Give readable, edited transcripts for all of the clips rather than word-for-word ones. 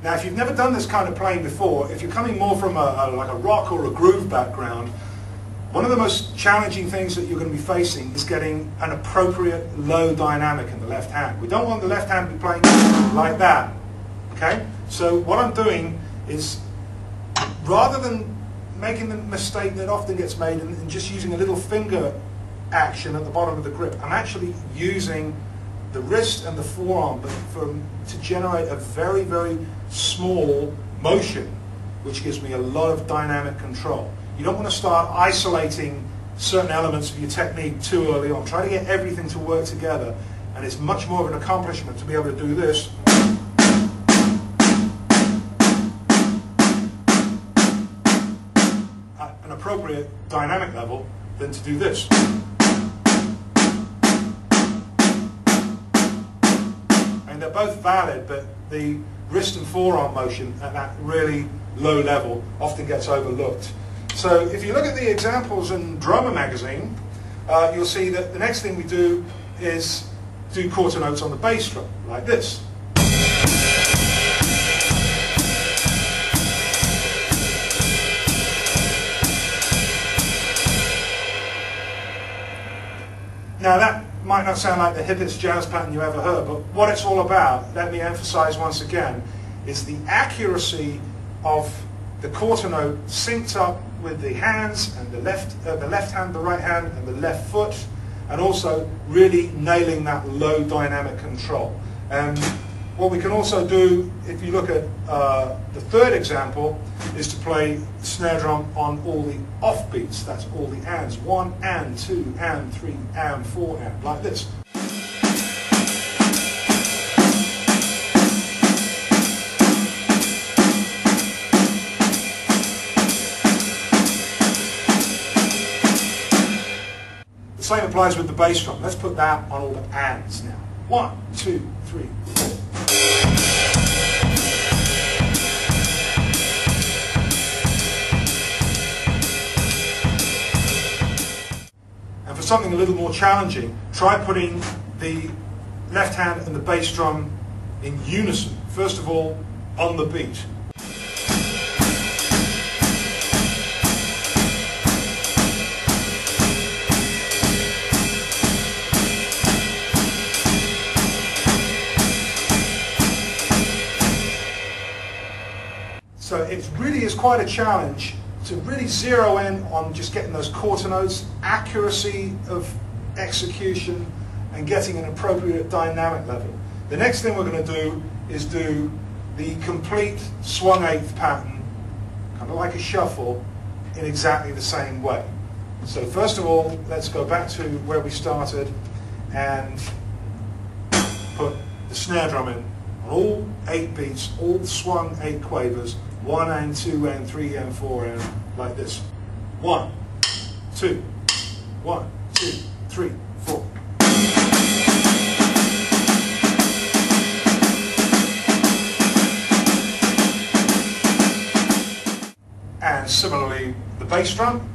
Now, if you've never done this kind of playing before, if you're coming more from like a rock or a groove background, one of the most challenging things that you're going to be facing is getting an appropriate low dynamic in the left hand. We don't want the left hand to be playing like that. Okay? So what I'm doing is, rather than making the mistake that often gets made and just using a little finger action at the bottom of the grip, I'm actually using the wrist and the forearm to generate a very, very small motion, which gives me a lot of dynamic control. You don't want to start isolating certain elements of your technique too early on. Try to get everything to work together, and it's much more of an accomplishment to be able to do this at an appropriate dynamic level than to do this. And they're both valid, but the wrist and forearm motion at that really low level often gets overlooked. So if you look at the examples in Drummer magazine, you'll see that the next thing we do is do quarter notes on the bass drum, like this. Now that might not sound like the hippest jazz pattern you ever heard, but what it's all about, let me emphasize once again, is the accuracy of the quarter note synced up with the hands, and the left hand, the right hand, and the left foot, and also really nailing that low dynamic control. And what we can also do, if you look at the third example, is to play the snare drum on all the off beats. That's all the ands. 1 and 2 and 3 and 4 and, like this. The same applies with the bass drum. Let's put that on all the ands now. 1, 2, 3, 4. And for something a little more challenging, try putting the left hand and the bass drum in unison. First of all, on the beat. So it really is quite a challenge to really zero in on just getting those quarter notes, accuracy of execution, and getting an appropriate dynamic level. The next thing we're going to do is do the complete swung eighth pattern, kind of like a shuffle, in exactly the same way. So first of all, let's go back to where we started and put the snare drum in on all 8 beats, all swung 8 quavers, 1 and 2 and 3 and 4 and like this. 1, 2, 1, 2, 3, 4. And similarly, the bass drum.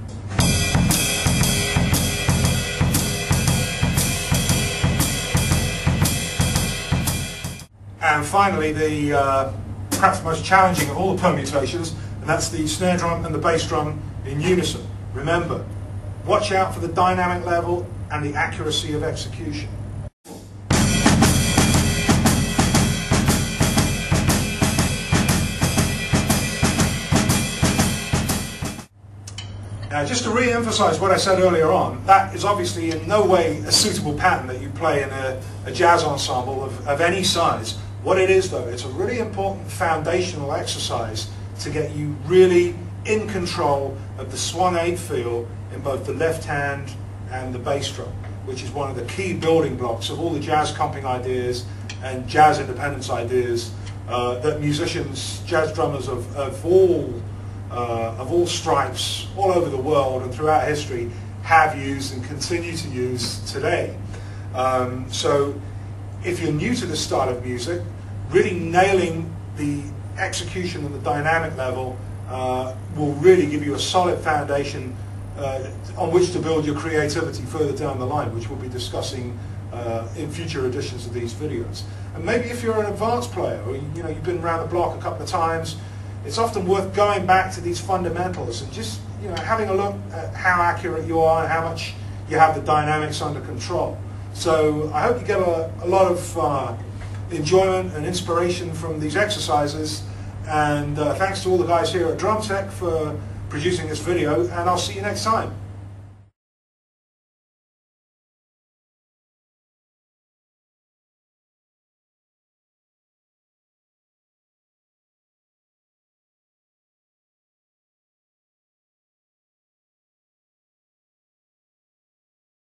And finally, perhaps the most challenging of all the permutations, and that's the snare drum and the bass drum in unison. Remember, watch out for the dynamic level and the accuracy of execution. Now, just to re-emphasize what I said earlier on, that is obviously in no way a suitable pattern that you play in a jazz ensemble of any size. What it is, though, it's a really important foundational exercise to get you really in control of the swung 8 feel in both the left hand and the bass drum, which is one of the key building blocks of all the jazz comping ideas and jazz independence ideas that musicians, jazz drummers of all stripes, all over the world and throughout history, have used and continue to use today. So if you're new to this style of music, really nailing the execution and the dynamic level will really give you a solid foundation on which to build your creativity further down the line, which we'll be discussing in future editions of these videos. And maybe if you're an advanced player, or you've been around the block a couple of times, it's often worth going back to these fundamentals and just having a look at how accurate you are and how much you have the dynamics under control. So I hope you get a lot of enjoyment and inspiration from these exercises, and thanks to all the guys here at Drumtech for producing this video, and I'll see you next time.